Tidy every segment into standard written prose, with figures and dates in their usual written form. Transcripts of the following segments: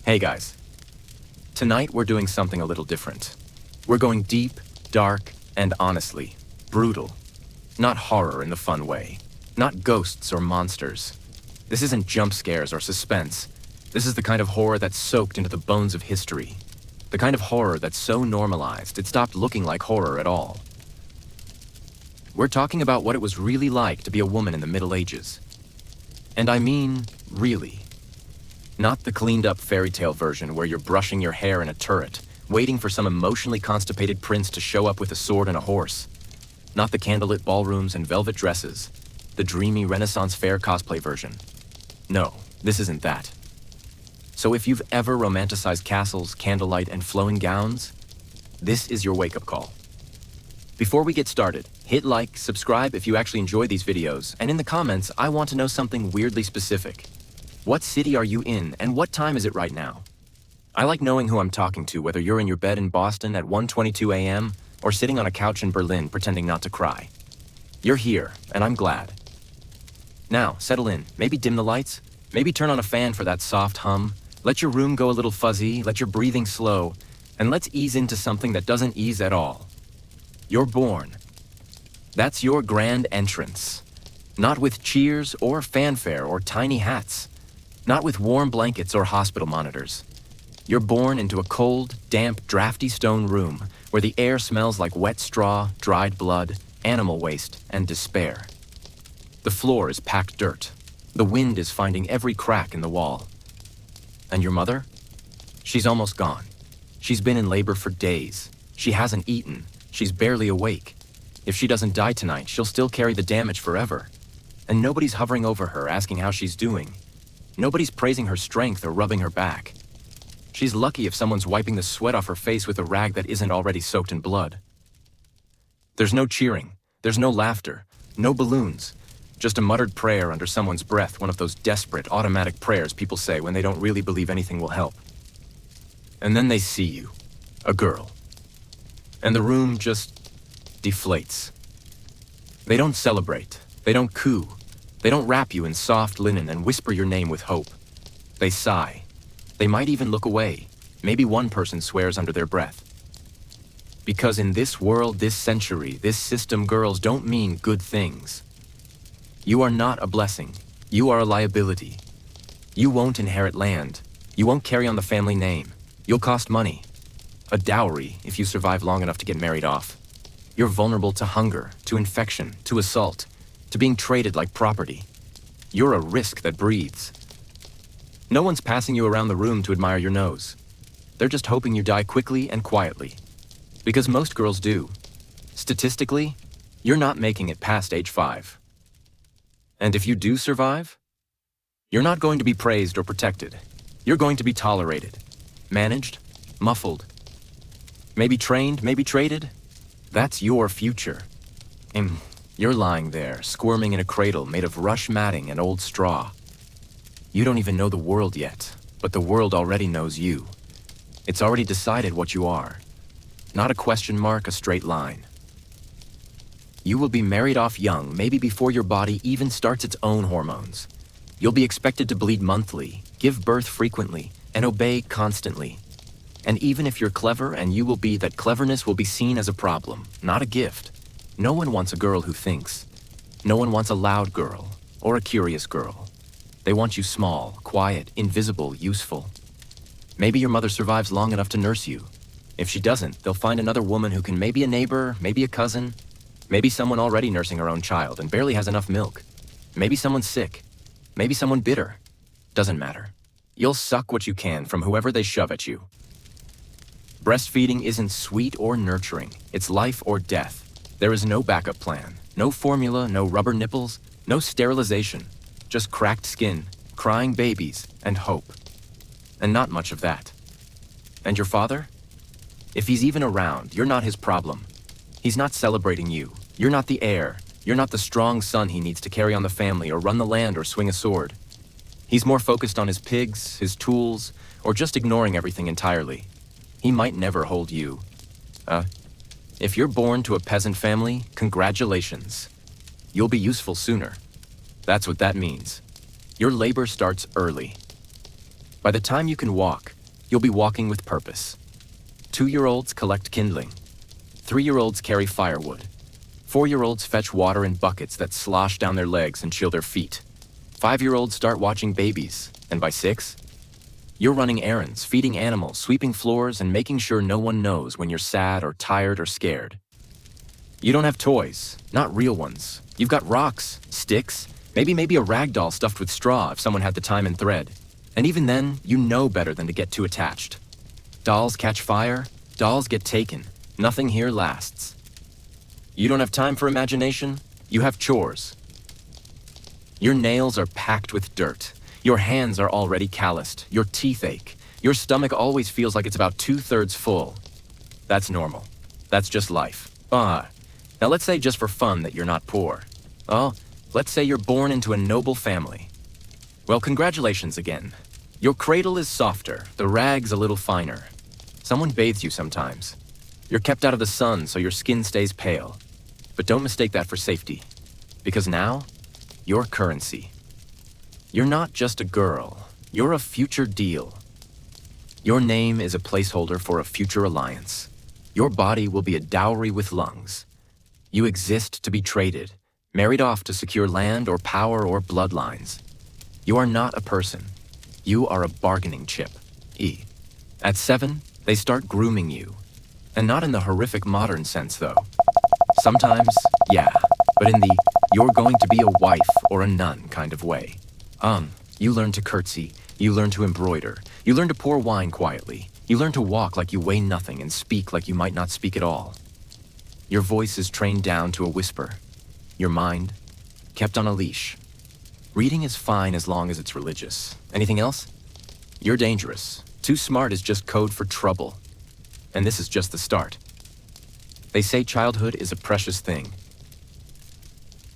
Hey guys, tonight we're doing something a little different. We're going deep, dark, and honestly, brutal. Not horror in the fun way. Not ghosts or monsters. This isn't jump scares or suspense. This is the kind of horror that's soaked into the bones of history. The kind of horror that's so normalized it stopped looking like horror at all. We're talking about what it was really like to be a woman in the Middle Ages. And I mean, really. Not the cleaned-up fairy tale version where you're brushing your hair in a turret, waiting for some emotionally constipated prince to show up with a sword and a horse. Not the candlelit ballrooms and velvet dresses, the dreamy Renaissance fair cosplay version. No, this isn't that. So if you've ever romanticized castles, candlelight, and flowing gowns, this is your wake-up call. Before we get started, hit like, subscribe if you actually enjoy these videos, and in the comments, I want to know something weirdly specific. What city are you in, and what time is it right now? I like knowing who I'm talking to, whether you're in your bed in Boston at 1:22 a.m. or sitting on a couch in Berlin pretending not to cry. You're here, and I'm glad. Now, settle in. Maybe dim the lights. Maybe turn on a fan for that soft hum. Let your room go a little fuzzy, let your breathing slow, and let's ease into something that doesn't ease at all. You're born. That's your grand entrance. Not with cheers or fanfare or tiny hats. Not with warm blankets or hospital monitors. You're born into a cold, damp, drafty stone room where the air smells like wet straw, dried blood, animal waste, and despair. The floor is packed dirt. The wind is finding every crack in the wall. And your mother? She's almost gone. She's been in labor for days. She hasn't eaten. She's barely awake. If she doesn't die tonight, she'll still carry the damage forever. And nobody's hovering over her asking how she's doing. Nobody's praising her strength or rubbing her back. She's lucky if someone's wiping the sweat off her face with a rag that isn't already soaked in blood. There's no cheering. There's no laughter. No balloons. Just a muttered prayer under someone's breath, one of those desperate, automatic prayers people say when they don't really believe anything will help. And then they see you. A girl. And the room just deflates. They don't celebrate. They don't coo. They don't wrap you in soft linen and whisper your name with hope. They sigh. They might even look away. Maybe one person swears under their breath. Because in this world, this century, this system, girls don't mean good things. You are not a blessing. You are a liability. You won't inherit land. You won't carry on the family name. You'll cost money. A dowry if you survive long enough to get married off. You're vulnerable to hunger, to infection, to assault, to being traded like property. You're a risk that breathes. No one's passing you around the room to admire your nose. They're just hoping you die quickly and quietly. Because most girls do. Statistically, you're not making it past age 5. And if you do survive, you're not going to be praised or protected. You're going to be tolerated, managed, muffled. Maybe trained, maybe traded. That's your future. And you're lying there, squirming in a cradle made of rush matting and old straw. You don't even know the world yet, but the world already knows you. It's already decided what you are. Not a question mark, a straight line. You will be married off young, maybe before your body even starts its own hormones. You'll be expected to bleed monthly, give birth frequently, and obey constantly. And even if you're clever and you will be, that cleverness will be seen as a problem, not a gift. No one wants a girl who thinks. No one wants a loud girl or a curious girl. They want you small, quiet, invisible, useful. Maybe your mother survives long enough to nurse you. If she doesn't, they'll find another woman who can, maybe a neighbor, maybe a cousin, maybe someone already nursing her own child and barely has enough milk. Maybe someone sick. Maybe someone bitter. Doesn't matter. You'll suck what you can from whoever they shove at you. Breastfeeding isn't sweet or nurturing. It's life or death. There is no backup plan. No formula, no rubber nipples, no sterilization. Just cracked skin, crying babies, and hope. And not much of that. And your father? If he's even around, you're not his problem. He's not celebrating you. You're not the heir. You're not the strong son he needs to carry on the family or run the land or swing a sword. He's more focused on his pigs, his tools, or just ignoring everything entirely. He might never hold you. If you're born to a peasant family, congratulations. You'll be useful sooner. That's what that means. Your labor starts early. By the time you can walk, You'll be walking with purpose. 2-year-olds collect kindling. 3-year-olds carry firewood. 4-year-olds fetch water in buckets that slosh down their legs and chill their feet. 5-year-olds start watching babies, and by 6, you're running errands, feeding animals, sweeping floors, and making sure no one knows when you're sad or tired or scared. You don't have toys, not real ones. You've got rocks, sticks, maybe a rag doll stuffed with straw if someone had the time and thread. And even then, you know better than to get too attached. Dolls catch fire, dolls get taken. Nothing here lasts. You don't have time for imagination, you have chores. Your nails are packed with dirt. Your hands are already calloused. Your teeth ache. Your stomach always feels like it's about 2/3 full. That's normal. That's just life. Now let's say just for fun that you're not poor. Oh, let's say you're born into a noble family. Well, congratulations again. Your cradle is softer, the rags a little finer. Someone bathes you sometimes. You're kept out of the sun so your skin stays pale. But don't mistake that for safety. Because now, you're currency. You're not just a girl, you're a future deal. Your name is a placeholder for a future alliance. Your body will be a dowry with lungs. You exist to be traded, married off to secure land or power or bloodlines. You are not a person. You are a bargaining chip. At 7, they start grooming you. And not in the horrific modern sense, though. Sometimes, yeah, but in the you're going to be a wife or a nun kind of way. You learn to curtsy, you learn to embroider, you learn to pour wine quietly, you learn to walk like you weigh nothing and speak like you might not speak at all. Your voice is trained down to a whisper. Your mind, kept on a leash. Reading is fine as long as it's religious. Anything else? You're dangerous. Too smart is just code for trouble. And this is just the start. They say childhood is a precious thing.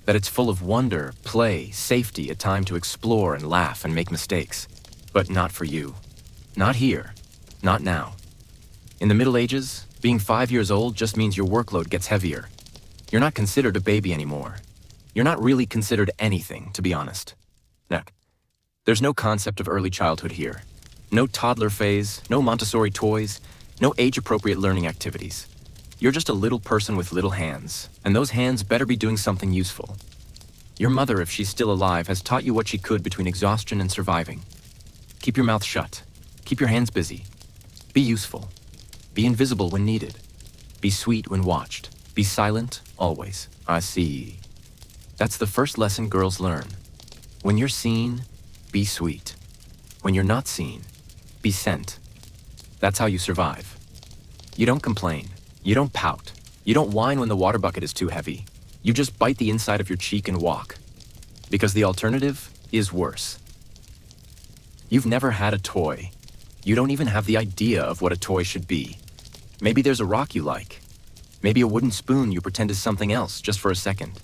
That it's full of wonder, play, safety, a time to explore and laugh and make mistakes. But not for you. Not here. Not now. In the Middle Ages, being 5 years old just means your workload gets heavier. You're not considered a baby anymore. You're not really considered anything, to be honest. Neck. There's no concept of early childhood here. No toddler phase, no Montessori toys, no age-appropriate learning activities. You're just a little person with little hands, and those hands better be doing something useful. Your mother, if she's still alive, has taught you what she could between exhaustion and surviving. Keep your mouth shut. Keep your hands busy. Be useful. Be invisible when needed. Be sweet when watched. Be silent, always. I see. That's the first lesson girls learn. When you're seen, be sweet. When you're not seen, be sent. That's how you survive. You don't complain. You don't pout. You don't whine when the water bucket is too heavy. You just bite the inside of your cheek and walk. Because the alternative is worse. You've never had a toy. You don't even have the idea of what a toy should be. Maybe there's a rock you like. Maybe a wooden spoon you pretend is something else just for a second.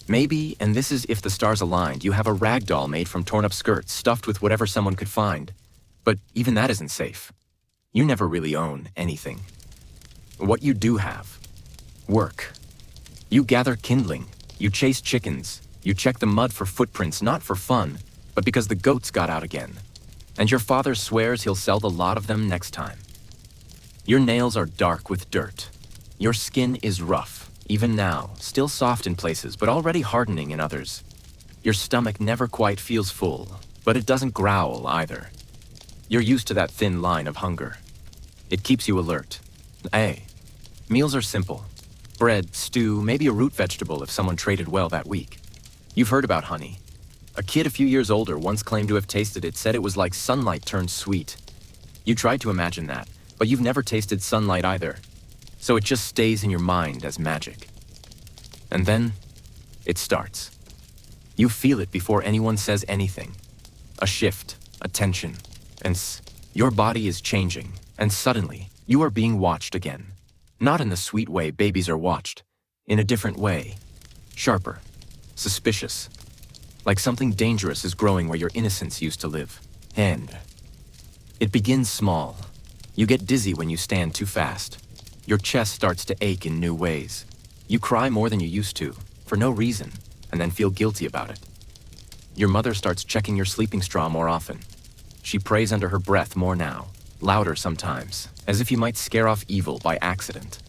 Maybe, and this is if the stars aligned, you have a rag doll made from torn up skirts stuffed with whatever someone could find. But even that isn't safe. You never really own anything. What you do have. Work. You gather kindling. You chase chickens. You check the mud for footprints, not for fun, but because the goats got out again. And your father swears he'll sell the lot of them next time. Your nails are dark with dirt. Your skin is rough, even now, still soft in places, but already hardening in others. Your stomach never quite feels full, but it doesn't growl either. You're used to that thin line of hunger. It keeps you alert. Meals are simple. Bread, stew, maybe a root vegetable if someone traded well that week. You've heard about honey. A kid a few years older once claimed to have tasted it, said it was like sunlight turned sweet. You tried to imagine that, but you've never tasted sunlight either. So it just stays in your mind as magic. And then, it starts. You feel it before anyone says anything. A shift, a tension, and your body is changing, and suddenly, you are being watched again. Not in the sweet way babies are watched. In a different way. Sharper. Suspicious. Like something dangerous is growing where your innocence used to live. And it begins small. You get dizzy when you stand too fast. Your chest starts to ache in new ways. You cry more than you used to, for no reason, and then feel guilty about it. Your mother starts checking your sleeping straw more often. She prays under her breath more now. louder sometimes, as if you might scare off evil by accident.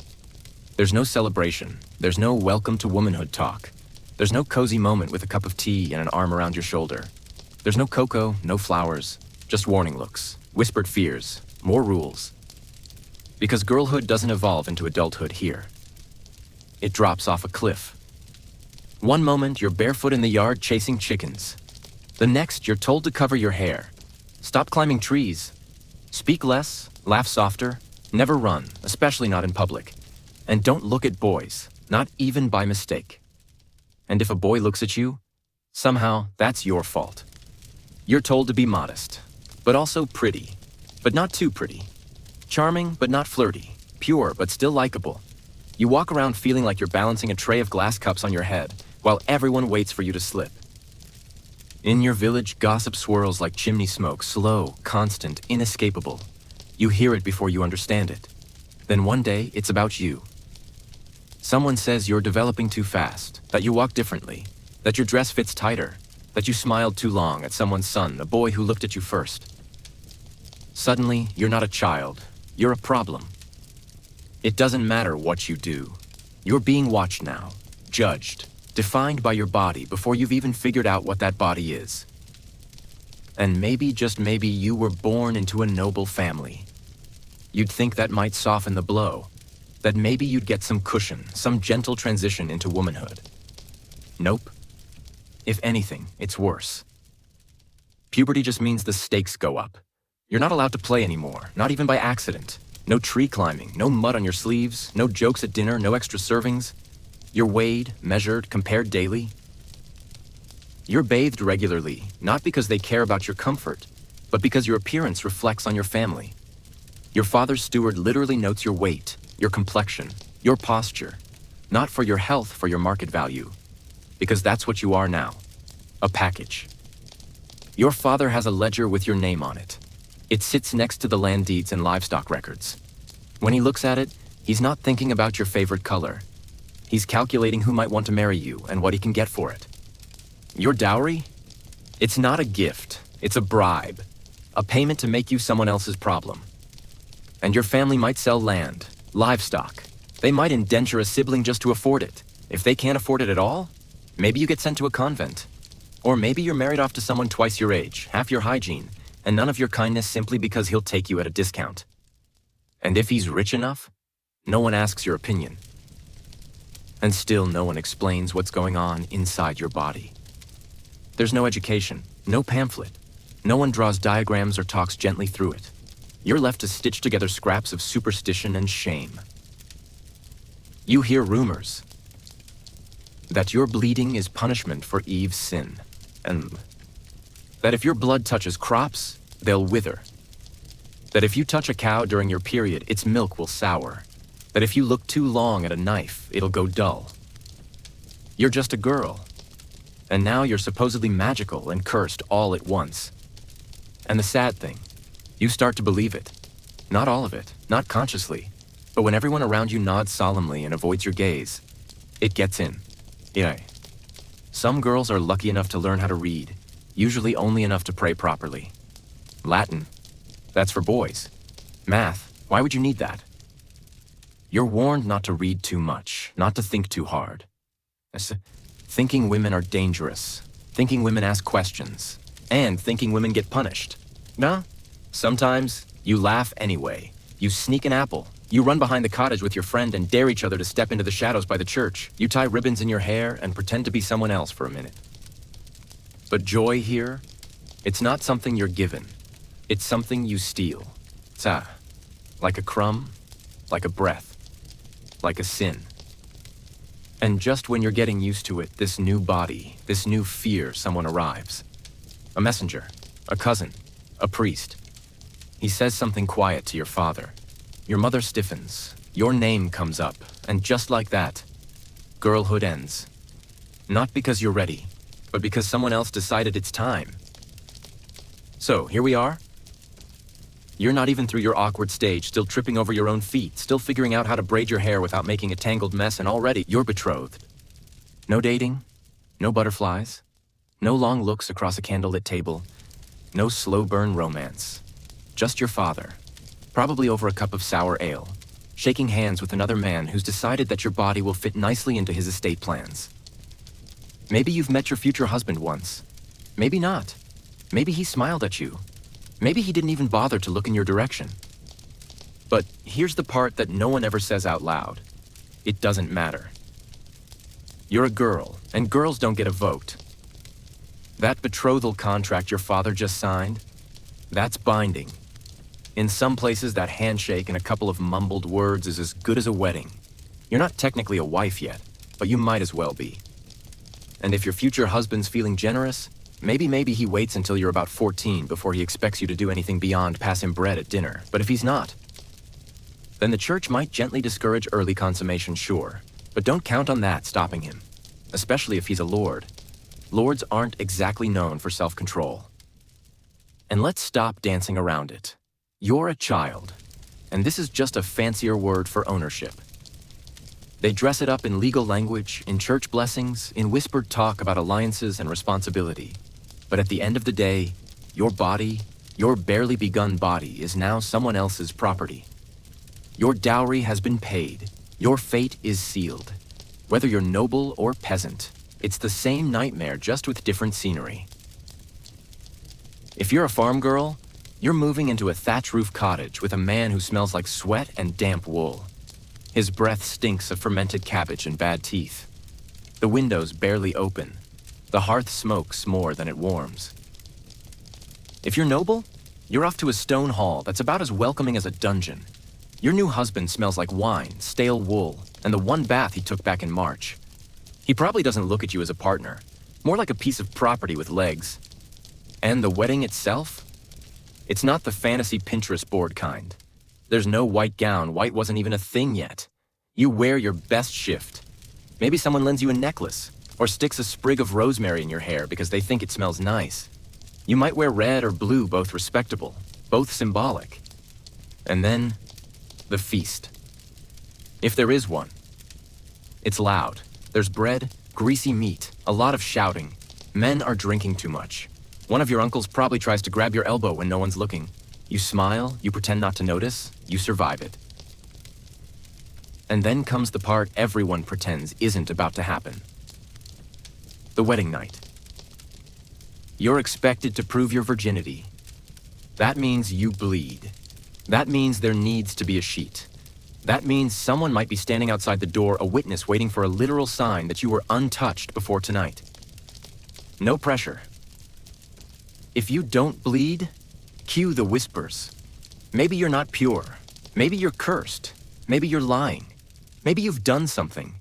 There's no celebration. There's no welcome to womanhood talk. There's no cozy moment with a cup of tea and an arm around your shoulder. There's no cocoa, no flowers, just warning looks, whispered fears, more rules. Because girlhood doesn't evolve into adulthood here. It drops off a cliff. One moment, you're barefoot in the yard chasing chickens. The next, you're told to cover your hair. Stop climbing trees. Speak less, laugh softer, never run, especially not in public. And don't look at boys, not even by mistake. And if a boy looks at you, somehow that's your fault. You're told to be modest, but also pretty, but not too pretty. Charming, but not flirty. Pure, but still likable. You walk around feeling like you're balancing a tray of glass cups on your head, while everyone waits for you to slip. In your village, gossip swirls like chimney smoke, slow, constant, inescapable. You hear it before you understand it. Then one day, it's about you. Someone says you're developing too fast, that you walk differently, that your dress fits tighter, that you smiled too long at someone's son, a boy who looked at you first. Suddenly, you're not a child. You're a problem. It doesn't matter what you do. You're being watched now, judged, defined by your body before you've even figured out what that body is. And maybe, just maybe, you were born into a noble family. You'd think that might soften the blow, that maybe you'd get some cushion, some gentle transition into womanhood. Nope. If anything, it's worse. Puberty just means the stakes go up. You're not allowed to play anymore, not even by accident. No tree climbing, no mud on your sleeves, no jokes at dinner, no extra servings. You're weighed, measured, compared daily. You're bathed regularly, not because they care about your comfort, but because your appearance reflects on your family. Your father's steward literally notes your weight, your complexion, your posture, not for your health, for your market value, because that's what you are now, a package. Your father has a ledger with your name on it. It sits next to the land deeds and livestock records. When he looks at it, he's not thinking about your favorite color. He's calculating who might want to marry you and what he can get for it. Your dowry? It's not a gift, it's a bribe, a payment to make you someone else's problem. And your family might sell land, livestock. They might indenture a sibling just to afford it. If they can't afford it at all, maybe you get sent to a convent. Or maybe you're married off to someone twice your age, half your hygiene, and none of your kindness simply because he'll take you at a discount. And if he's rich enough, no one asks your opinion. And still no one explains what's going on inside your body. There's no education, no pamphlet. No one draws diagrams or talks gently through it. You're left to stitch together scraps of superstition and shame. You hear rumors that your bleeding is punishment for Eve's sin, and that if your blood touches crops, they'll wither. That if you touch a cow during your period, its milk will sour. That if you look too long at a knife, it'll go dull. You're just a girl, and now you're supposedly magical and cursed all at once. And the sad thing, you start to believe it. Not all of it, not consciously, but when everyone around you nods solemnly and avoids your gaze, it gets in. Yeah. Some girls are lucky enough to learn how to read, usually only enough to pray properly. Latin, that's for boys. Math, why would you need that? You're warned not to read too much, not to think too hard. Thinking women are dangerous, thinking women ask questions, and thinking women get punished. No, sometimes you laugh anyway. You sneak an apple. You run behind the cottage with your friend and dare each other to step into the shadows by the church. You tie ribbons in your hair and pretend to be someone else for a minute. But joy here, it's not something you're given. It's something you steal. Like a crumb, like a breath, like a sin. And just when you're getting used to it, this new body, this new fear, someone arrives. A messenger, a cousin, a priest. He says something quiet to your father. Your mother stiffens, your name comes up, and just like that, girlhood ends. Not because you're ready, but because someone else decided it's time. So, here we are. You're not even through your awkward stage, still tripping over your own feet, still figuring out how to braid your hair without making a tangled mess, and already you're betrothed. No dating, no butterflies, no long looks across a candlelit table, no slow burn romance. Just your father, Probably over a cup of sour ale, shaking hands with another man who's decided that your body will fit nicely into his estate plans. Maybe you've met your future husband once. Maybe not. Maybe he smiled at you. Maybe he didn't even bother to look in your direction. But here's the part that no one ever says out loud. It doesn't matter. You're a girl, and girls don't get a vote. That betrothal contract your father just signed, that's binding. In some places, that handshake and a couple of mumbled words is as good as a wedding. You're not technically a wife yet, but you might as well be. And if your future husband's feeling generous, maybe he waits until you're about 14 before he expects you to do anything beyond pass him bread at dinner. But if he's not, then the church might gently discourage early consummation, sure. But don't count on that stopping him, especially if he's a lord. Lords aren't exactly known for self-control. And let's stop dancing around it. You're a child, and this is just a fancier word for ownership. They dress it up in legal language, in church blessings, in whispered talk about alliances and responsibility. But at the end of the day, your body, your barely begun body, is now someone else's property. Your dowry has been paid. Your fate is sealed. Whether you're noble or peasant, it's the same nightmare, just with different scenery. If you're a farm girl, you're moving into a thatch-roof cottage with a man who smells like sweat and damp wool. His breath stinks of fermented cabbage and bad teeth. The windows barely open. The hearth smokes more than it warms. If you're noble, you're off to a stone hall that's about as welcoming as a dungeon. Your new husband smells like wine, stale wool, and the one bath he took back in March. He probably doesn't look at you as a partner, more like a piece of property with legs. And the wedding itself? It's not the fantasy Pinterest board kind. There's no white gown. White wasn't even a thing yet. You wear your best shift. Maybe someone lends you a necklace or sticks a sprig of rosemary in your hair because they think it smells nice. You might wear red or blue, both respectable, both symbolic. And then, the feast. If there is one. It's loud. There's bread, greasy meat, a lot of shouting. Men are drinking too much. One of your uncles probably tries to grab your elbow when no one's looking. You smile, you pretend not to notice, you survive it. And then comes the part everyone pretends isn't about to happen. The wedding night. You're expected to prove your virginity. That means you bleed. That means there needs to be a sheet. That means someone might be standing outside the door, a witness waiting for a literal sign that you were untouched before tonight. No pressure. If you don't bleed, cue the whispers. Maybe you're not pure. Maybe you're cursed. Maybe you're lying. Maybe you've done something.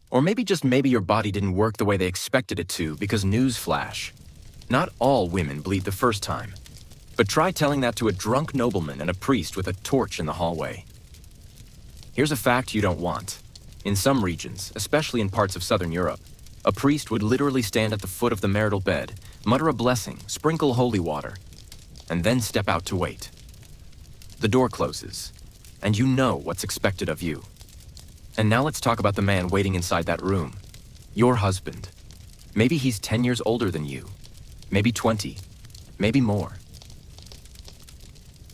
Or maybe just maybe your body didn't work the way they expected it to, because newsflash. Not all women bleed the first time. But try telling that to a drunk nobleman and a priest with a torch in the hallway. Here's a fact you don't want. In some regions, especially in parts of Southern Europe, a priest would literally stand at the foot of the marital bed, mutter a blessing, sprinkle holy water, and then step out to wait. The door closes, and you know what's expected of you. And now let's talk about the man waiting inside that room. Your husband. Maybe he's 10 years older than you. Maybe 20. Maybe more.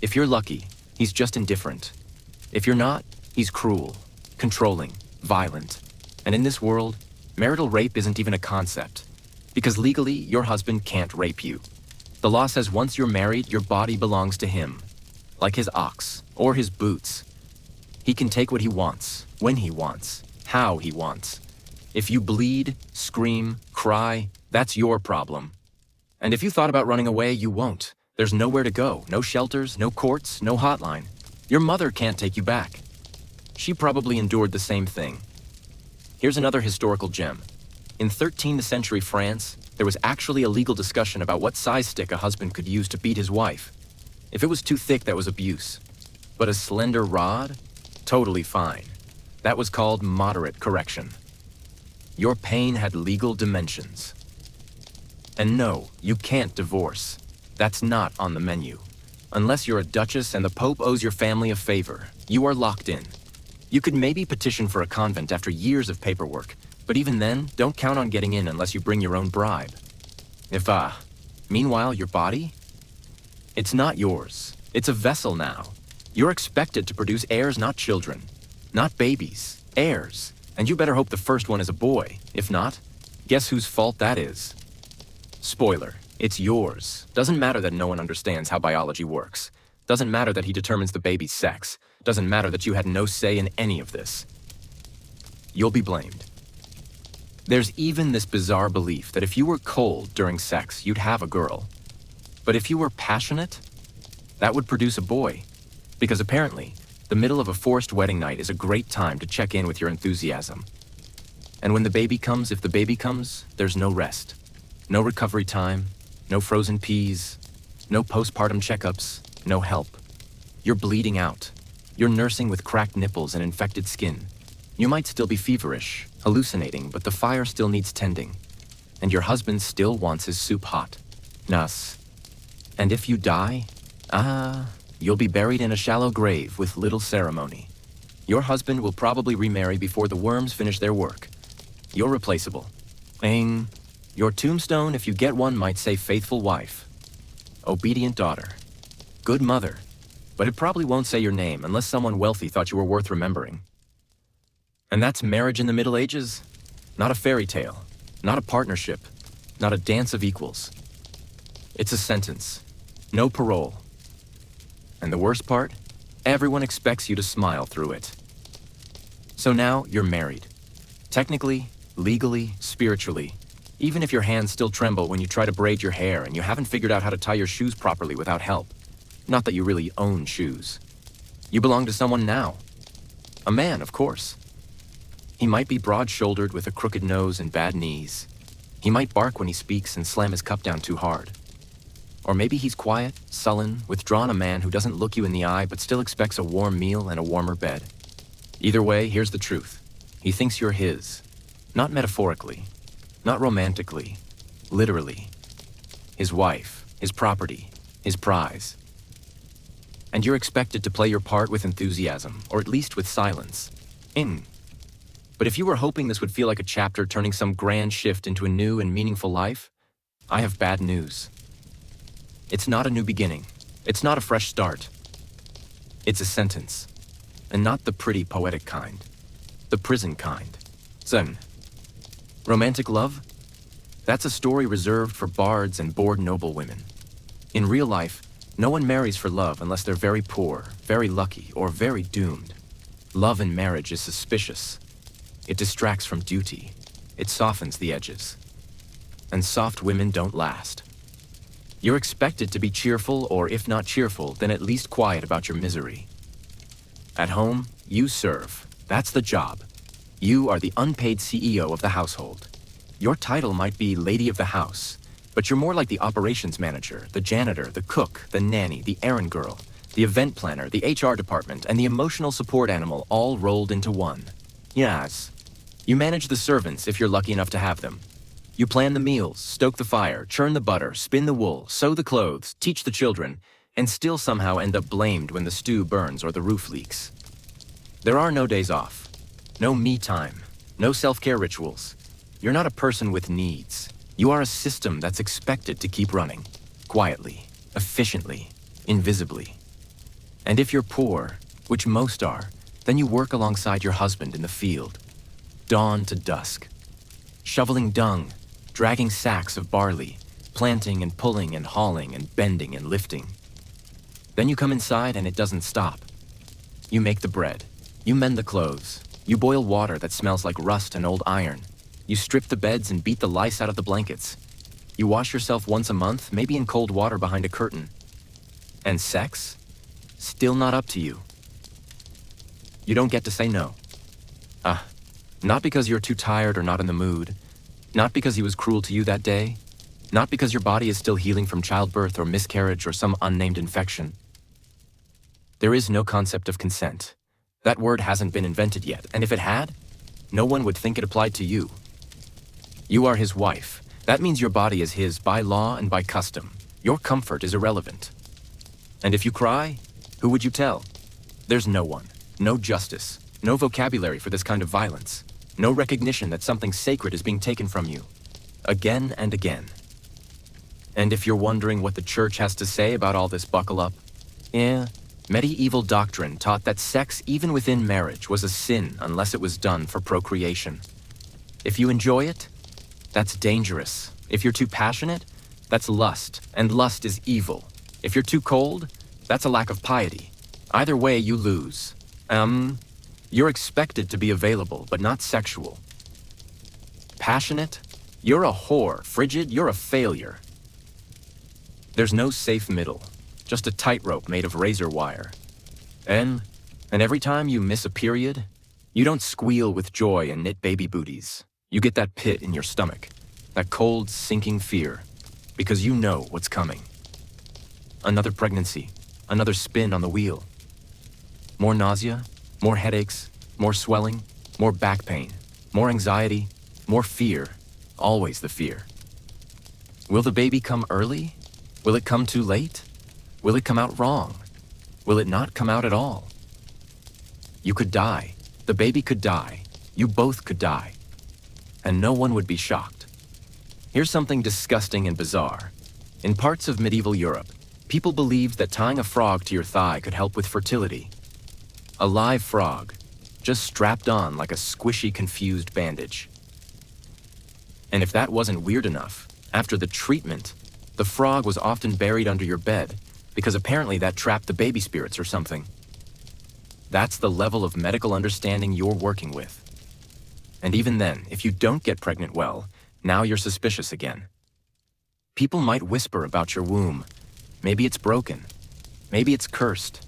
If you're lucky, he's just indifferent. If you're not, he's cruel, controlling, violent. And in this world, marital rape isn't even a concept. Because legally, your husband can't rape you. The law says once you're married, your body belongs to him. Like his ox, or his boots. He can take what he wants, when he wants, how he wants. If you bleed, scream, cry, that's your problem. And if you thought about running away, you won't. There's nowhere to go, no shelters, no courts, no hotline. Your mother can't take you back. She probably endured the same thing. Here's another historical gem. In 13th century France, there was actually a legal discussion about what size stick a husband could use to beat his wife. If it was too thick, that was abuse. But a slender rod? Totally fine. That was called moderate correction. Your pain had legal dimensions. And no, you can't divorce. That's not on the menu. Unless you're a duchess and the Pope owes your family a favor, you are locked in. You could maybe petition for a convent after years of paperwork, but even then, don't count on getting in unless you bring your own bribe. Meanwhile, your body? It's not yours. It's a vessel now. You're expected to produce heirs, not children. Not babies, heirs. And you better hope the first one is a boy. If not, guess whose fault that is? Spoiler, it's yours. Doesn't matter that no one understands how biology works. Doesn't matter that he determines the baby's sex. Doesn't matter that you had no say in any of this. You'll be blamed. There's even this bizarre belief that if you were cold during sex, you'd have a girl. But if you were passionate, that would produce a boy. Because apparently, the middle of a forced wedding night is a great time to check in with your enthusiasm. And when the baby comes, if the baby comes, there's no rest. No recovery time, no frozen peas, no postpartum checkups, no help. You're bleeding out. You're nursing with cracked nipples and infected skin. You might still be feverish, hallucinating, but the fire still needs tending. And your husband still wants his soup hot. Nas. And if you die, you'll be buried in a shallow grave with little ceremony. Your husband will probably remarry before the worms finish their work. You're replaceable. Your tombstone, if you get one, might say faithful wife, obedient daughter, good mother, but it probably won't say your name unless someone wealthy thought you were worth remembering. And that's marriage in the Middle Ages? Not a fairy tale, not a partnership, not a dance of equals. It's a sentence, no parole. And the worst part? Everyone expects you to smile through it. So now you're married. Technically, legally, spiritually. Even if your hands still tremble when you try to braid your hair and you haven't figured out how to tie your shoes properly without help. Not that you really own shoes. You belong to someone now. A man, of course. He might be broad-shouldered with a crooked nose and bad knees. He might bark when he speaks and slam his cup down too hard. Or maybe he's quiet, sullen, withdrawn, a man who doesn't look you in the eye but still expects a warm meal and a warmer bed. Either way, here's the truth. He thinks you're his. Not metaphorically. Not romantically. Literally. His wife, his property, his prize. And you're expected to play your part with enthusiasm, or at least with silence. But if you were hoping this would feel like a chapter turning some grand shift into a new and meaningful life, I have bad news. It's not a new beginning. It's not a fresh start. It's a sentence. And not the pretty, poetic kind. The prison kind. Zen. Romantic love? That's a story reserved for bards and bored noblewomen. In real life, no one marries for love unless they're very poor, very lucky, or very doomed. Love in marriage is suspicious. It distracts from duty. It softens the edges. And soft women don't last. You're expected to be cheerful, or if not cheerful, then at least quiet about your misery. At home, you serve. That's the job. You are the unpaid CEO of the household. Your title might be Lady of the House, but you're more like the operations manager, the janitor, the cook, the nanny, the errand girl, the event planner, the HR department, and the emotional support animal all rolled into one. Yes. You manage the servants if you're lucky enough to have them. You plan the meals, stoke the fire, churn the butter, spin the wool, sew the clothes, teach the children, and still somehow end up blamed when the stew burns or the roof leaks. There are no days off. No me time. No self-care rituals. You're not a person with needs. You are a system that's expected to keep running. Quietly, efficiently, invisibly. And if you're poor, which most are, then you work alongside your husband in the field. Dawn to dusk. Shoveling dung, dragging sacks of barley, planting and pulling and hauling and bending and lifting. Then you come inside and it doesn't stop. You make the bread. You mend the clothes. You boil water that smells like rust and old iron. You strip the beds and beat the lice out of the blankets. You wash yourself once a month, maybe in cold water behind a curtain. And sex? Still not up to you. You don't get to say no. Not because you're too tired or not in the mood. Not because he was cruel to you that day. Not because your body is still healing from childbirth or miscarriage or some unnamed infection. There is no concept of consent. That word hasn't been invented yet, and if it had, no one would think it applied to you. You are his wife. That means your body is his by law and by custom. Your comfort is irrelevant. And if you cry, who would you tell? There's no one, no justice, no vocabulary for this kind of violence, no recognition that something sacred is being taken from you, again and again. And if you're wondering what the church has to say about all this buckle up, Medieval doctrine taught that sex, even within marriage, was a sin unless it was done for procreation. If you enjoy it, that's dangerous. If you're too passionate, that's lust, and lust is evil. If you're too cold, that's a lack of piety. Either way, you lose. You're expected to be available, but not sexual. Passionate? You're a whore. Frigid? You're a failure. There's no safe middle, just a tightrope made of razor wire. And every time you miss a period, you don't squeal with joy and knit baby booties. You get that pit in your stomach, that cold, sinking fear, because you know what's coming. Another pregnancy, another spin on the wheel. More nausea, more headaches, more swelling, more back pain, more anxiety, more fear, always the fear. Will the baby come early? Will it come too late? Will it come out wrong? Will it not come out at all? You could die. The baby could die. You both could die. And no one would be shocked. Here's something disgusting and bizarre. In parts of medieval Europe, people believed that tying a frog to your thigh could help with fertility. A live frog, just strapped on like a squishy, confused bandage. And if that wasn't weird enough, after the treatment, the frog was often buried under your bed, because apparently that trapped the baby spirits or something. That's the level of medical understanding you're working with. And even then, if you don't get pregnant well, now you're suspicious again. People might whisper about your womb. Maybe it's broken. Maybe it's cursed.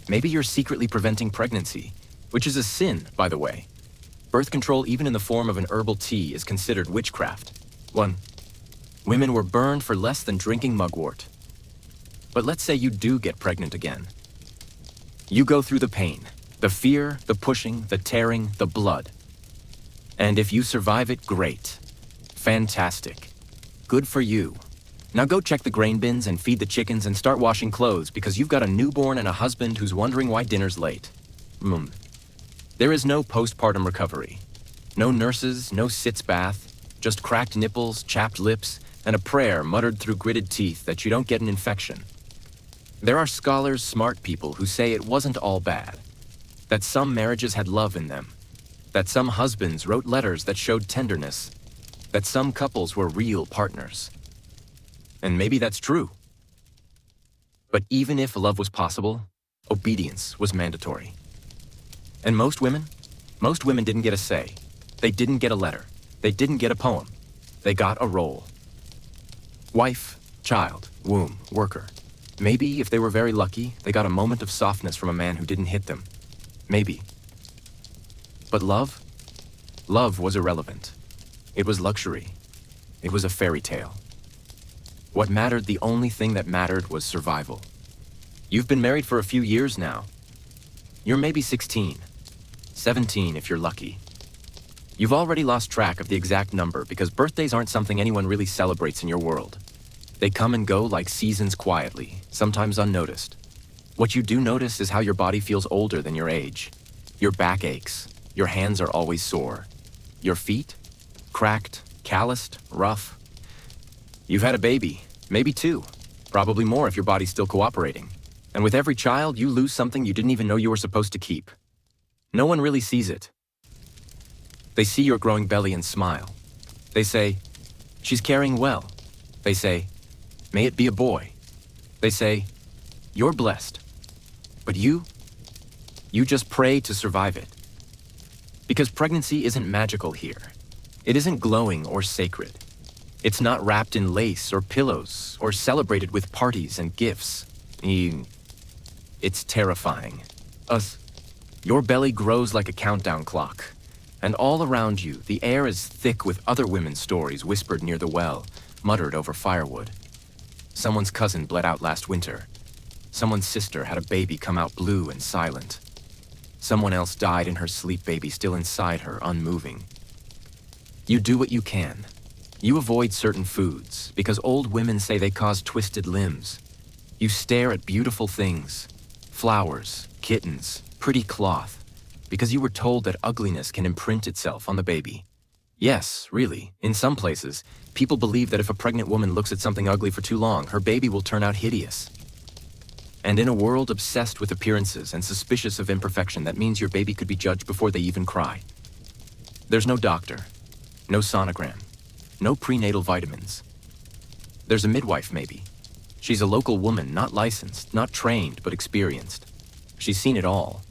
Maybe you're secretly preventing pregnancy, which is a sin, by the way. Birth control, even in the form of an herbal tea, is considered witchcraft. 1. Women were burned for less than drinking mugwort. But let's say you do get pregnant again. You go through the pain, the fear, the pushing, the tearing, the blood. And if you survive it, great. Fantastic. Good for you. Now go check the grain bins and feed the chickens and start washing clothes because you've got a newborn and a husband who's wondering why dinner's late. There is no postpartum recovery. No nurses, no sitz bath, just cracked nipples, chapped lips, and a prayer muttered through gritted teeth that you don't get an infection. There are scholars, smart people who say it wasn't all bad, that some marriages had love in them, that some husbands wrote letters that showed tenderness, that some couples were real partners. And maybe that's true. But even if love was possible, obedience was mandatory. And most women didn't get a say. They didn't get a letter. They didn't get a poem. They got a role. Wife, child, womb, worker. Maybe, if they were very lucky, they got a moment of softness from a man who didn't hit them. Maybe. But love? Love was irrelevant. It was luxury. It was a fairy tale. What mattered, the only thing that mattered, was survival. You've been married for a few years now. You're maybe 16, 17 if you're lucky. You've already lost track of the exact number because birthdays aren't something anyone really celebrates in your world. They come and go like seasons quietly, sometimes unnoticed. What you do notice is how your body feels older than your age. Your back aches. Your hands are always sore. Your feet? Cracked, calloused, rough. You've had a baby, maybe 2, probably more if your body's still cooperating. And with every child, you lose something you didn't even know you were supposed to keep. No one really sees it. They see your growing belly and smile. They say, "She's carrying well." They say, "May it be a boy." They say, "You're blessed." But you just pray to survive it. Because pregnancy isn't magical here. It isn't glowing or sacred. It's not wrapped in lace or pillows or celebrated with parties and gifts. It's terrifying. Your belly grows like a countdown clock. And all around you, the air is thick with other women's stories whispered near the well, muttered over firewood. Someone's cousin bled out last winter. Someone's sister had a baby come out blue and silent. Someone else died in her sleep, baby still inside her, unmoving. You do what you can. You avoid certain foods because old women say they cause twisted limbs. You stare at beautiful things, flowers, kittens, pretty cloth, because you were told that ugliness can imprint itself on the baby. Yes, really, in some places, people believe that if a pregnant woman looks at something ugly for too long, her baby will turn out hideous. And in a world obsessed with appearances and suspicious of imperfection, that means your baby could be judged before they even cry. There's no doctor, no sonogram, no prenatal vitamins. There's a midwife, maybe. She's a local woman, not licensed, not trained, but experienced. She's seen it all.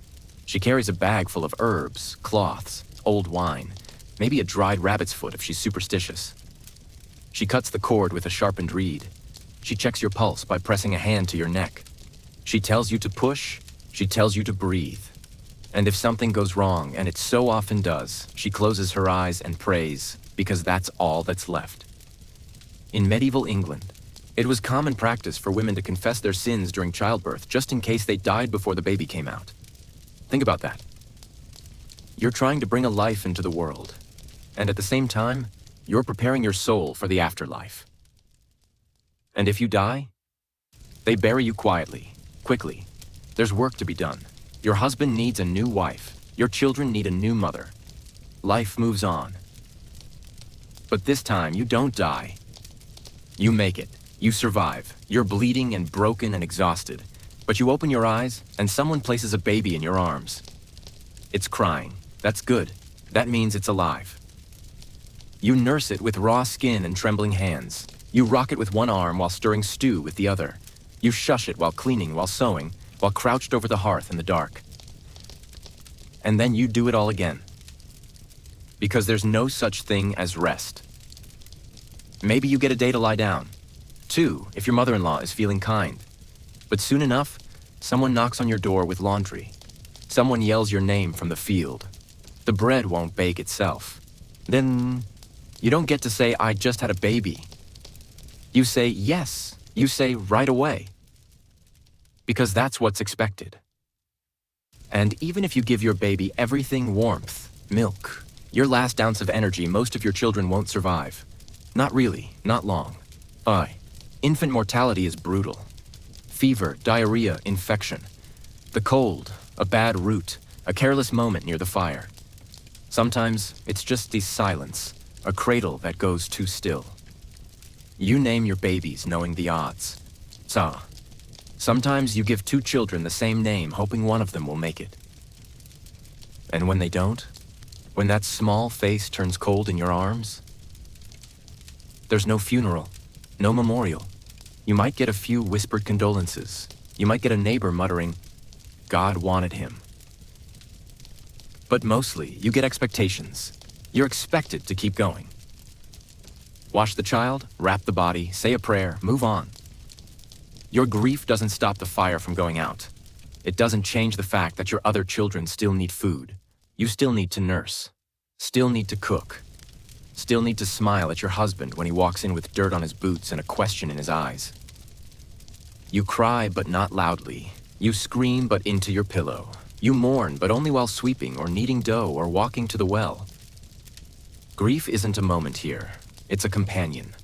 She carries a bag full of herbs, cloths, old wine, maybe a dried rabbit's foot if she's superstitious. She cuts the cord with a sharpened reed. She checks your pulse by pressing a hand to your neck. She tells you to push, she tells you to breathe. And if something goes wrong, and it so often does, she closes her eyes and prays, because that's all that's left. In medieval England, it was common practice for women to confess their sins during childbirth just in case they died before the baby came out. Think about that. You're trying to bring a life into the world, and at the same time, you're preparing your soul for the afterlife. And if you die, they bury you quietly, quickly. There's work to be done. Your husband needs a new wife. Your children need a new mother. Life moves on. But this time, you don't die. You make it. You survive. You're bleeding and broken and exhausted. But you open your eyes, and someone places a baby in your arms. It's crying. That's good. That means it's alive. You nurse it with raw skin and trembling hands. You rock it with one arm while stirring stew with the other. You shush it while cleaning, while sewing, while crouched over the hearth in the dark. And then you do it all again. Because there's no such thing as rest. Maybe you get a day to lie down. 2, if your mother-in-law is feeling kind. But soon enough, someone knocks on your door with laundry. Someone yells your name from the field. The bread won't bake itself. Then you don't get to say, "I just had a baby." You say, "Yes." You say, "Right away." Because that's what's expected. And even if you give your baby everything, warmth, milk, your last ounce of energy, most of your children won't survive. Not really, not long. Infant mortality is brutal. Fever, diarrhea, infection. The cold, a bad root, a careless moment near the fire. Sometimes it's just the silence, a cradle that goes too still. You name your babies knowing the odds. Sometimes you give 2 children the same name, hoping one of them will make it. And when they don't, when that small face turns cold in your arms, there's no funeral, no memorial. You might get a few whispered condolences. You might get a neighbor muttering, "God wanted him." But mostly, you get expectations. You're expected to keep going. Wash the child, wrap the body, say a prayer, move on. Your grief doesn't stop the fire from going out. It doesn't change the fact that your other children still need food. You still need to nurse, still need to cook, still need to smile at your husband when he walks in with dirt on his boots and a question in his eyes. You cry, but not loudly. You scream, but into your pillow. You mourn, but only while sweeping or kneading dough or walking to the well. Grief isn't a moment here. It's a companion,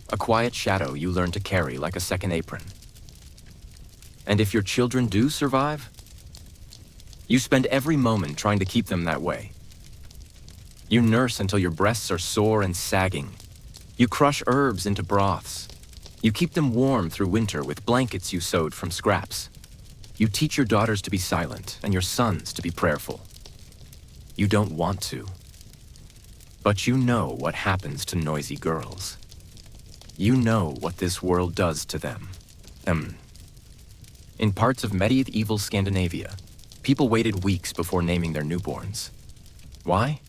a quiet shadow you learn to carry like a second apron. And if your children do survive, you spend every moment trying to keep them that way. You nurse until your breasts are sore and sagging. You crush herbs into broths. You keep them warm through winter with blankets you sewed from scraps. You teach your daughters to be silent and your sons to be prayerful. You don't want to. But you know what happens to noisy girls. You know what this world does to them. In parts of medieval Scandinavia, people waited weeks before naming their newborns. Why?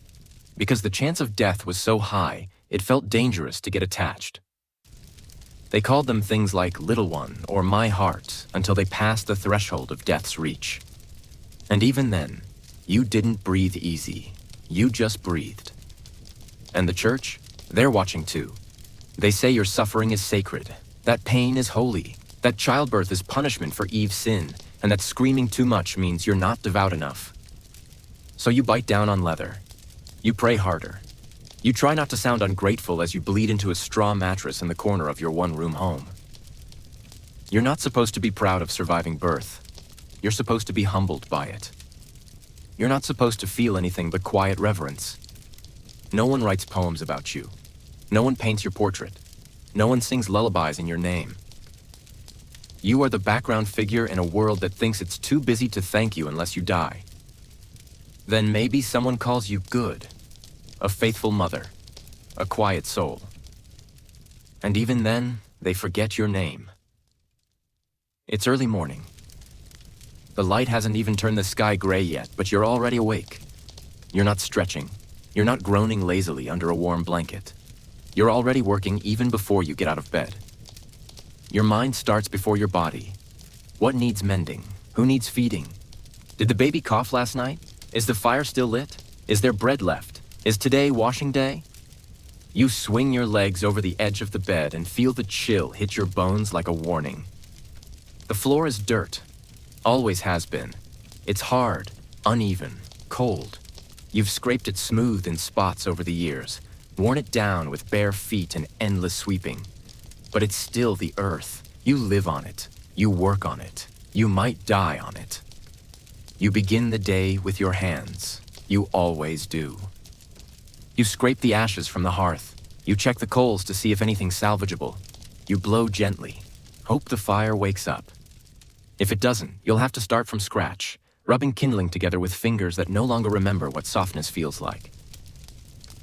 Because the chance of death was so high, it felt dangerous to get attached. They called them things like Little One or My Heart until they passed the threshold of death's reach. And even then, you didn't breathe easy. You just breathed. And the church? They're watching too. They say your suffering is sacred, that pain is holy, that childbirth is punishment for Eve's sin, and that screaming too much means you're not devout enough. So you bite down on leather. You pray harder. You try not to sound ungrateful as you bleed into a straw mattress in the corner of your one-room home. You're not supposed to be proud of surviving birth. You're supposed to be humbled by it. You're not supposed to feel anything but quiet reverence. No one writes poems about you. No one paints your portrait. No one sings lullabies in your name. You are the background figure in a world that thinks it's too busy to thank you unless you die. Then maybe someone calls you good, a faithful mother, a quiet soul. And even then, they forget your name. It's early morning. The light hasn't even turned the sky gray yet, but you're already awake. You're not stretching. You're not groaning lazily under a warm blanket. You're already working even before you get out of bed. Your mind starts before your body. What needs mending? Who needs feeding? Did the baby cough last night? Is the fire still lit? Is there bread left? Is today washing day? You swing your legs over the edge of the bed and feel the chill hit your bones like a warning. The floor is dirt. Always has been. It's hard, uneven, cold. You've scraped it smooth in spots over the years, worn it down with bare feet and endless sweeping. But it's still the earth. You live on it. You work on it. You might die on it. You begin the day with your hands. You always do. You scrape the ashes from the hearth. You check the coals to see if anything's salvageable. You blow gently. Hope the fire wakes up. If it doesn't, you'll have to start from scratch, rubbing kindling together with fingers that no longer remember what softness feels like.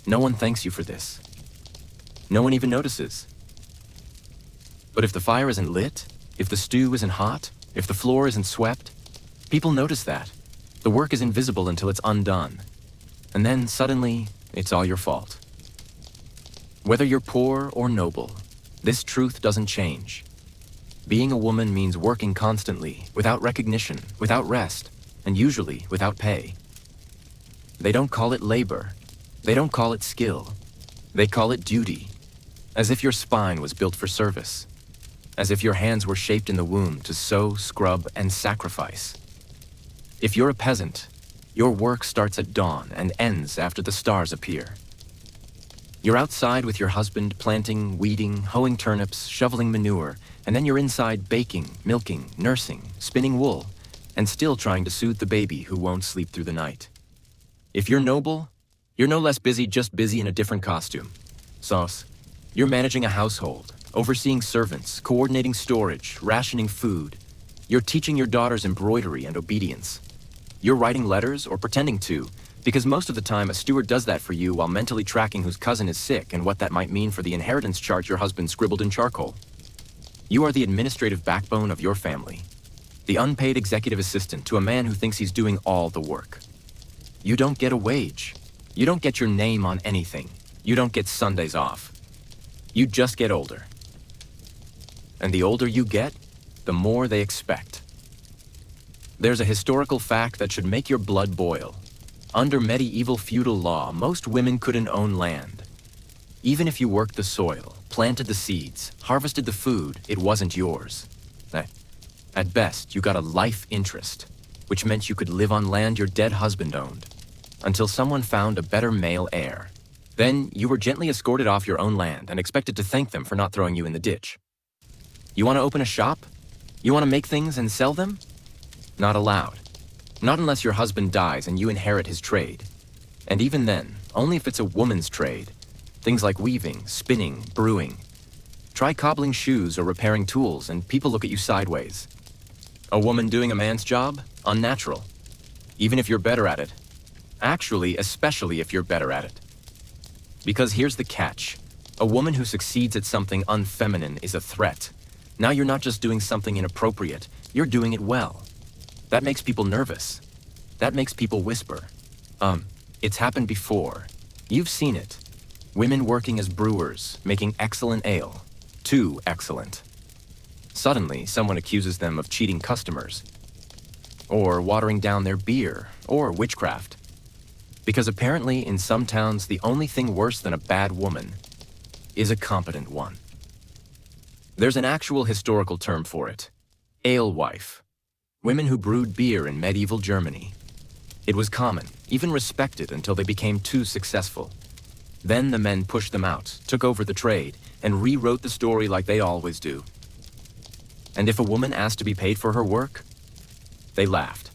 No one thanks you for this. No one even notices. But if the fire isn't lit, if the stew isn't hot, if the floor isn't swept, people notice that. The work is invisible until it's undone. And then suddenly, it's all your fault. Whether you're poor or noble, this truth doesn't change. Being a woman means working constantly, without recognition, without rest, and usually without pay. They don't call it labor. They don't call it skill. They call it duty, as if your spine was built for service, as if your hands were shaped in the womb to sew, scrub, and sacrifice. If you're a peasant, your work starts at dawn and ends after the stars appear. You're outside with your husband planting, weeding, hoeing turnips, shoveling manure, and then you're inside baking, milking, nursing, spinning wool, and still trying to soothe the baby who won't sleep through the night. If you're noble, you're no less busy, just busy in a different costume. Sauce, you're managing a household, overseeing servants, coordinating storage, rationing food. You're teaching your daughters embroidery and obedience. You're writing letters or pretending to, because most of the time a steward does that for you while mentally tracking whose cousin is sick and what that might mean for the inheritance chart your husband scribbled in charcoal. You are the administrative backbone of your family, the unpaid executive assistant to a man who thinks he's doing all the work. You don't get a wage. You don't get your name on anything. You don't get Sundays off. You just get older. And the older you get, the more they expect. There's a historical fact that should make your blood boil. Under medieval feudal law, most women couldn't own land. Even if you worked the soil, planted the seeds, harvested the food, it wasn't yours. At best, you got a life interest, which meant you could live on land your dead husband owned, until someone found a better male heir. Then you were gently escorted off your own land and expected to thank them for not throwing you in the ditch. You want to open a shop? You want to make things and sell them? Not allowed. Not unless your husband dies and you inherit his trade. And even then, only if it's a woman's trade. Things like weaving, spinning, brewing. Try cobbling shoes or repairing tools and people look at you sideways. A woman doing a man's job? Unnatural. Even if you're better at it. Actually, especially if you're better at it. Because here's the catch. A woman who succeeds at something unfeminine is a threat. Now you're not just doing something inappropriate, you're doing it well. That makes people nervous. That makes people whisper. It's happened before. You've seen it. Women working as brewers, making excellent ale. Too excellent. Suddenly, someone accuses them of cheating customers. Or watering down their beer, or witchcraft. Because apparently in some towns, the only thing worse than a bad woman is a competent one. There's an actual historical term for it. Alewife. Women who brewed beer in medieval Germany. It was common, even respected until they became too successful. Then the men pushed them out, took over the trade, and rewrote the story like they always do. And if a woman asked to be paid for her work, they laughed.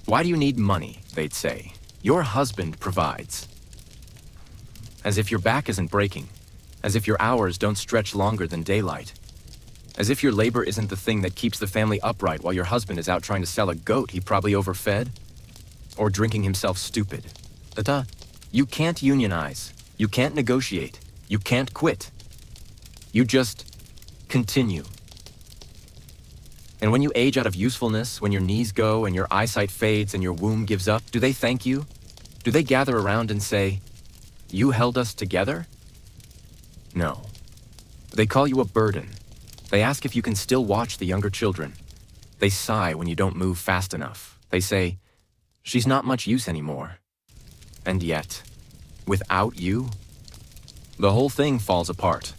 Why do you need money, they'd say. Your husband provides. As if your back isn't breaking, as if your hours don't stretch longer than daylight. As if your labor isn't the thing that keeps the family upright while your husband is out trying to sell a goat he probably overfed. Or drinking himself stupid. You can't unionize. You can't negotiate. You can't quit. You just continue. And when you age out of usefulness, when your knees go and your eyesight fades and your womb gives up, do they thank you? Do they gather around and say, "You held us together"? No. They call you a burden. They ask if you can still watch the younger children. They sigh when you don't move fast enough. They say, "She's not much use anymore." And yet, without you, the whole thing falls apart.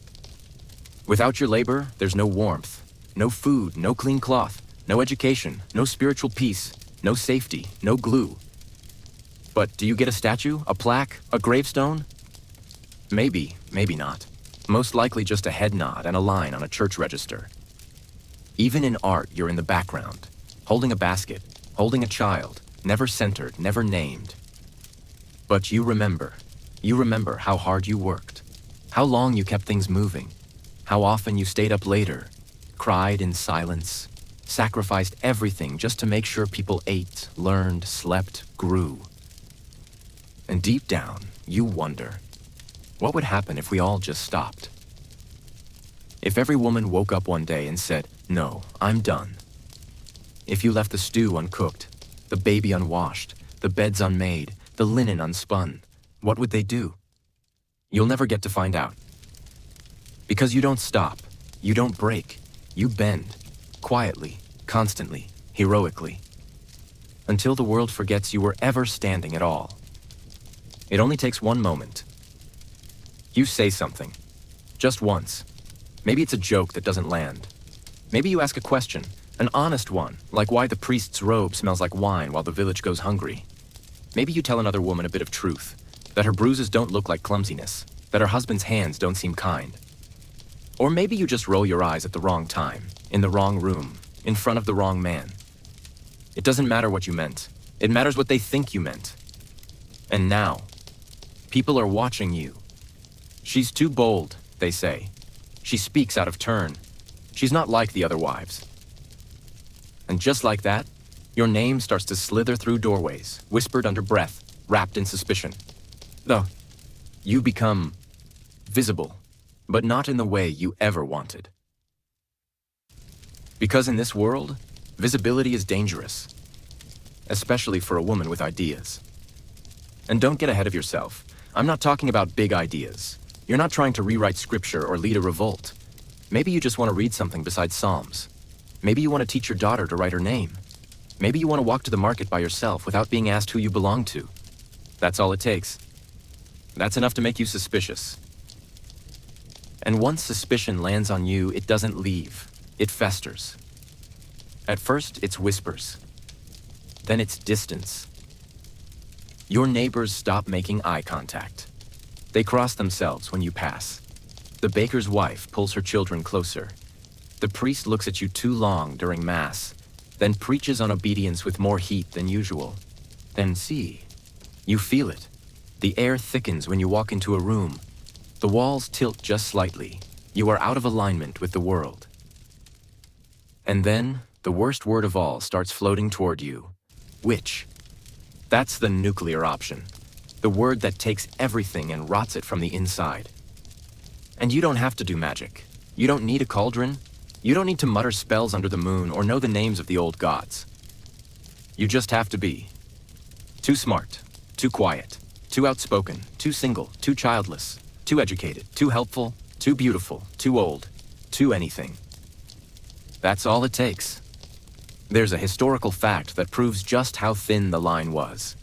Without your labor, there's no warmth, no food, no clean cloth, no education, no spiritual peace, no safety, no glue. But do you get a statue, a plaque, a gravestone? Maybe, maybe not. Most likely just a head nod and a line on a church register. Even in art, you're in the background, holding a basket, holding a child, never centered, never named. But you remember how hard you worked, how long you kept things moving, how often you stayed up later, cried in silence, sacrificed everything just to make sure people ate, learned, slept, grew. And deep down, you wonder, what would happen if we all just stopped? If every woman woke up one day and said, "No, I'm done." If you left the stew uncooked, the baby unwashed, the beds unmade, the linen unspun, what would they do? You'll never get to find out. Because you don't stop, you don't break, you bend, quietly, constantly, heroically, until the world forgets you were ever standing at all. It only takes one moment. You say something, just once. Maybe it's a joke that doesn't land. Maybe you ask a question, an honest one, like why the priest's robe smells like wine while the village goes hungry. Maybe you tell another woman a bit of truth, that her bruises don't look like clumsiness, that her husband's hands don't seem kind. Or maybe you just roll your eyes at the wrong time, in the wrong room, in front of the wrong man. It doesn't matter what you meant. It matters what they think you meant. And now, people are watching you. She's too bold, they say. She speaks out of turn. She's not like the other wives. And just like that, your name starts to slither through doorways, whispered under breath, wrapped in suspicion. Though, you become visible, but not in the way you ever wanted. Because in this world, visibility is dangerous, especially for a woman with ideas. And don't get ahead of yourself. I'm not talking about big ideas. You're not trying to rewrite scripture or lead a revolt. Maybe you just want to read something besides Psalms. Maybe you want to teach your daughter to write her name. Maybe you want to walk to the market by yourself without being asked who you belong to. That's all it takes. That's enough to make you suspicious. And once suspicion lands on you, it doesn't leave. It festers. At first, it's whispers. Then it's distance. Your neighbors stop making eye contact. They cross themselves when you pass. The baker's wife pulls her children closer. The priest looks at you too long during Mass, then preaches on obedience with more heat than usual. Then see, you feel it. The air thickens when you walk into a room. The walls tilt just slightly. You are out of alignment with the world. And then, the worst word of all starts floating toward you. Witch. That's the nuclear option. The word that takes everything and rots it from the inside. And you don't have to do magic. You don't need a cauldron. You don't need to mutter spells under the moon or know the names of the old gods. You just have to be too smart, too quiet, too outspoken, too single, too childless, too educated, too helpful, too beautiful, too old, too anything. That's all it takes. There's a historical fact that proves just how thin the line was.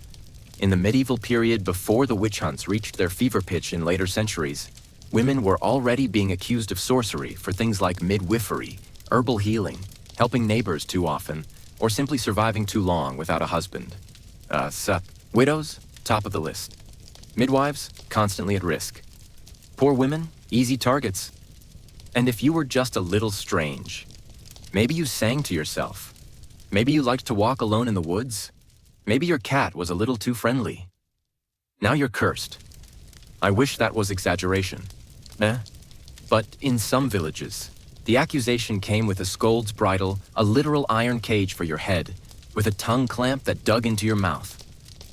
In the medieval period before the witch hunts reached their fever pitch in later centuries, women were already being accused of sorcery for things like midwifery, herbal healing, helping neighbors too often, or simply surviving too long without a husband. Widows, top of the list. Midwives, constantly at risk. Poor women, easy targets. And if you were just a little strange, maybe you sang to yourself. Maybe you liked to walk alone in the woods. Maybe your cat was a little too friendly. Now you're cursed. I wish that was exaggeration. But in some villages, The accusation came with a scold's bridle, a literal iron cage for your head, with a tongue clamp that dug into your mouth.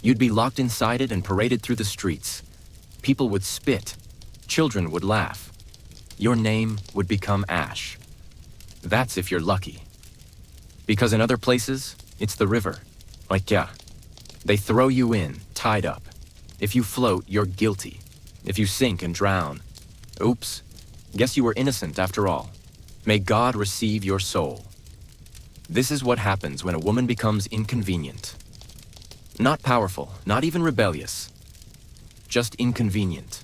You'd be locked inside it and paraded through the streets. People would spit. Children would laugh. Your name would become ash. That's if you're lucky. Because in other places, it's the river. Like, yeah. They throw you in, tied up. If you float, you're guilty. If you sink and drown, oops, guess you were innocent after all. May God receive your soul. This is what happens when a woman becomes inconvenient. Not powerful, not even rebellious. Just inconvenient.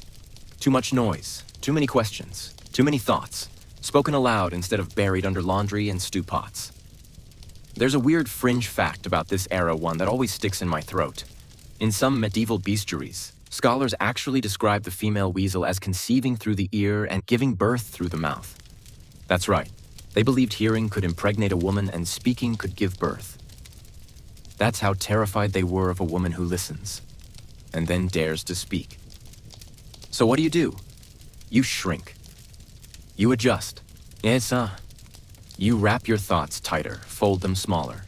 Too much noise, too many questions, too many thoughts, spoken aloud instead of buried under laundry and stew pots. There's a weird fringe fact about this era one that always sticks in my throat. In some medieval bestiaries, scholars actually describe the female weasel as conceiving through the ear and giving birth through the mouth. That's right. They believed hearing could impregnate a woman and speaking could give birth. That's how terrified they were of a woman who listens, and then dares to speak. So what do? You shrink. You adjust. Yes, You wrap your thoughts tighter, fold them smaller.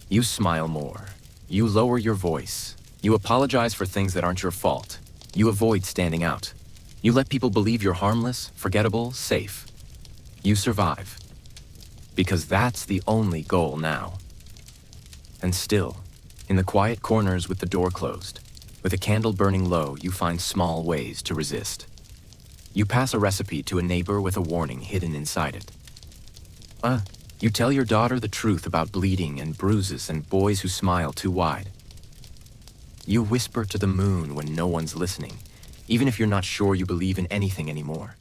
You smile more. You lower your voice. You apologize for things that aren't your fault. You avoid standing out. You let people believe you're harmless, forgettable, safe. You survive. Because that's the only goal now. And still, in the quiet corners with the door closed, with a candle burning low, you find small ways to resist. You pass a recipe to a neighbor with a warning hidden inside it. You tell your daughter the truth about bleeding and bruises and boys who smile too wide. You whisper to the moon when no one's listening, even if you're not sure you believe in anything anymore.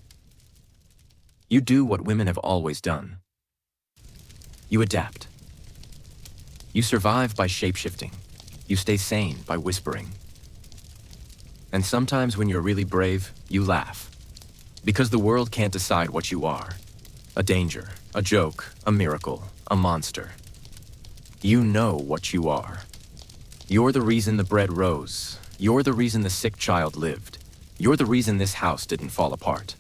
You do what women have always done. You adapt. You survive by shapeshifting. You stay sane by whispering. And sometimes when you're really brave, you laugh. Because the world can't decide what you are. A danger, a joke, a miracle, a monster. You know what you are. You're the reason the bread rose. You're the reason the sick child lived. You're the reason this house didn't fall apart.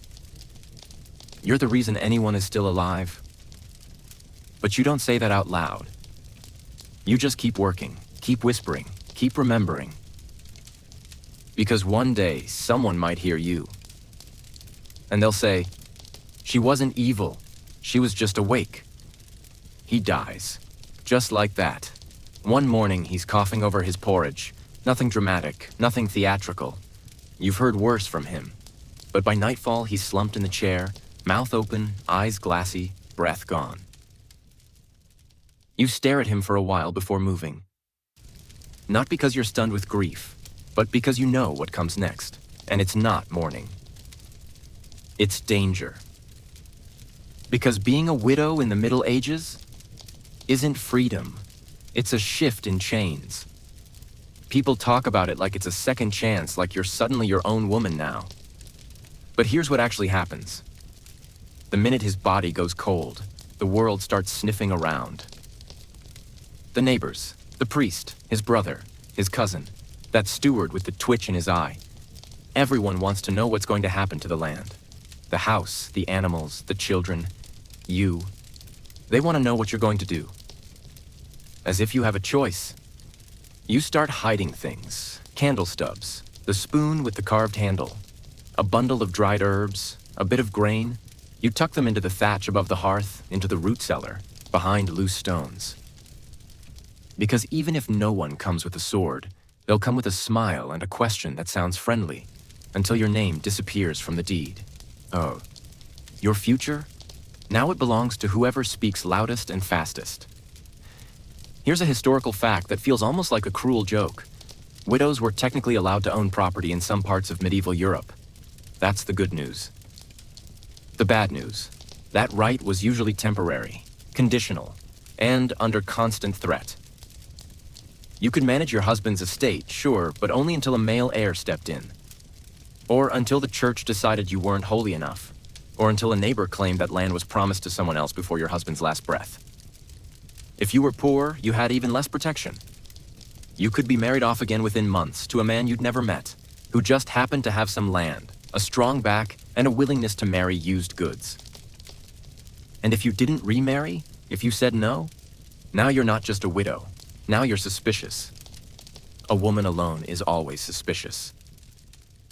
You're the reason anyone is still alive. But you don't say that out loud. You just keep working, keep whispering, keep remembering. Because one day, someone might hear you. And they'll say, she wasn't evil, she was just awake. He dies. Just like that. One morning, he's coughing over his porridge. Nothing dramatic, nothing theatrical. You've heard worse from him. But by nightfall, he's slumped in the chair, mouth open, eyes glassy, breath gone. You stare at him for a while before moving. Not because you're stunned with grief, but because you know what comes next. And it's not mourning. It's danger. Because being a widow in the Middle Ages isn't freedom. It's a shift in chains. People talk about it like it's a second chance, like you're suddenly your own woman now. But here's what actually happens. The minute his body goes cold, the world starts sniffing around. The neighbors, the priest, his brother, his cousin, that steward with the twitch in his eye. Everyone wants to know what's going to happen to the land. The house, the animals, the children, you. They want to know what you're going to do. As if you have a choice. You start hiding things. Candle stubs, the spoon with the carved handle, a bundle of dried herbs, a bit of grain. You tuck them into the thatch above the hearth, into the root cellar, behind loose stones. Because even if no one comes with a sword, they'll come with a smile and a question that sounds friendly, until your name disappears from the deed. Oh, your future? Now it belongs to whoever speaks loudest and fastest. Here's a historical fact that feels almost like a cruel joke. Widows were technically allowed to own property in some parts of medieval Europe. That's the good news. The bad news. That right was usually temporary, conditional, and under constant threat. You could manage your husband's estate, sure, but only until a male heir stepped in. Or until the church decided you weren't holy enough. Or until a neighbor claimed that land was promised to someone else before your husband's last breath. If you were poor, you had even less protection. You could be married off again within months to a man you'd never met, who just happened to have some land, a strong back, and a willingness to marry used goods. And if you didn't remarry, if you said no, now you're not just a widow. Now you're suspicious. A woman alone is always suspicious.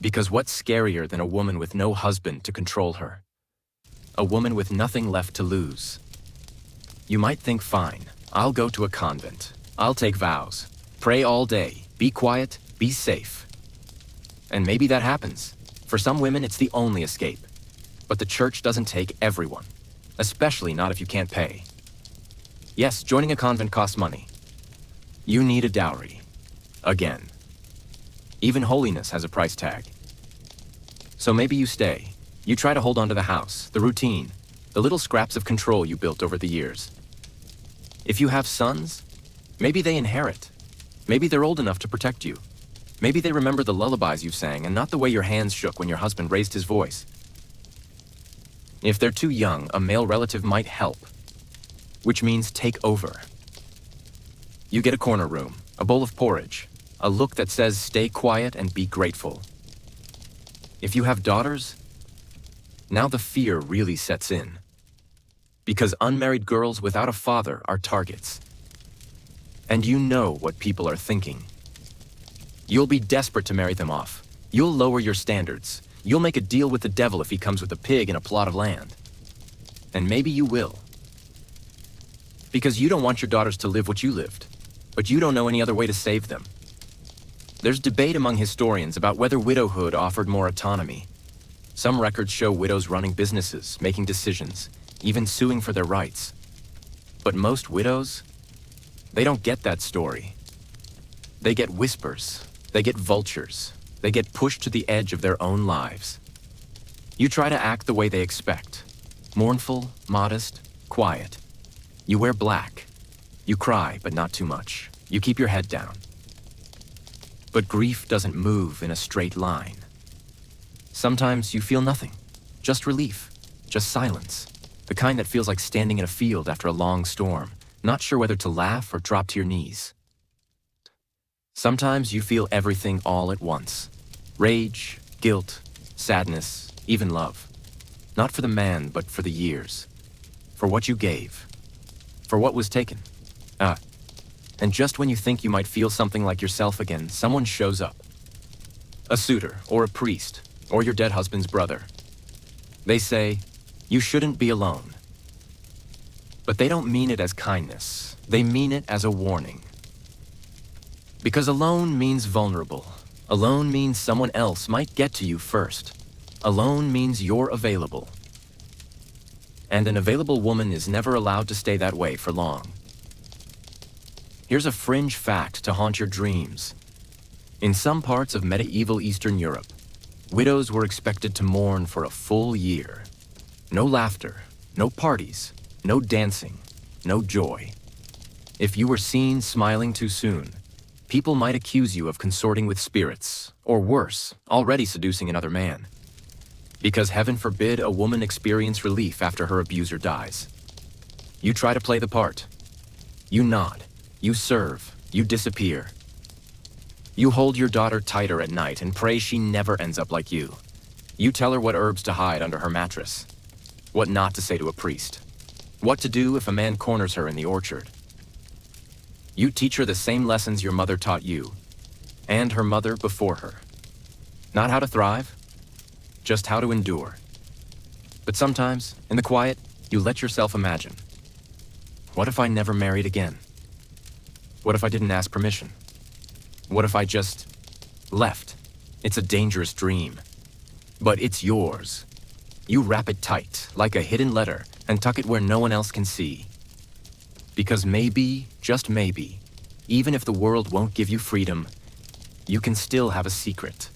Because what's scarier than a woman with no husband to control her? A woman with nothing left to lose. You might think, fine, I'll go to a convent. I'll take vows. Pray all day. Be quiet. Be safe. And maybe that happens. For some women, it's the only escape. But the church doesn't take everyone. Especially not if you can't pay. Yes, joining a convent costs money. You need a dowry. Again. Even holiness has a price tag. So maybe you stay. You try to hold on to the house, the routine, the little scraps of control you built over the years. If you have sons, maybe they inherit. Maybe they're old enough to protect you. Maybe they remember the lullabies you sang and not the way your hands shook when your husband raised his voice. If they're too young, a male relative might help, which means take over. You get a corner room, a bowl of porridge, a look that says stay quiet and be grateful. If you have daughters, now the fear really sets in. Because unmarried girls without a father are targets. And you know what people are thinking. You'll be desperate to marry them off. You'll lower your standards. You'll make a deal with the devil if he comes with a pig and a plot of land. And maybe you will. Because you don't want your daughters to live what you lived. But you don't know any other way to save them. There's debate among historians about whether widowhood offered more autonomy. Some records show widows running businesses, making decisions, even suing for their rights. But most widows, they don't get that story. They get whispers, they get vultures, they get pushed to the edge of their own lives. You try to act the way they expect. Mournful, modest, quiet. You wear black. You cry, but not too much. You keep your head down. But grief doesn't move in a straight line. Sometimes you feel nothing, just relief, just silence. The kind that feels like standing in a field after a long storm, not sure whether to laugh or drop to your knees. Sometimes you feel everything all at once. Rage, guilt, sadness, even love. Not for the man, but for the years. For what you gave. For what was taken. And just when you think you might feel something like yourself again, someone shows up. A suitor, or a priest, or your dead husband's brother. They say, you shouldn't be alone. But they don't mean it as kindness. They mean it as a warning. Because alone means vulnerable. Alone means someone else might get to you first. Alone means you're available. And an available woman is never allowed to stay that way for long. Here's a fringe fact to haunt your dreams. In some parts of medieval Eastern Europe, widows were expected to mourn for a full year. No laughter, no parties, no dancing, no joy. If you were seen smiling too soon, people might accuse you of consorting with spirits, or worse, already seducing another man. Because heaven forbid a woman experience relief after her abuser dies. You try to play the part. You nod. You serve. You disappear. You hold your daughter tighter at night and pray she never ends up like you. You tell her what herbs to hide under her mattress. What not to say to a priest. What to do if a man corners her in the orchard. You teach her the same lessons your mother taught you, and her mother before her. Not how to thrive, just how to endure. But sometimes, in the quiet, you let yourself imagine. What if I never married again? What if I didn't ask permission? What if I just left? It's a dangerous dream. But it's yours. You wrap it tight, like a hidden letter, and tuck it where no one else can see. Because maybe, just maybe, even if the world won't give you freedom, you can still have a secret.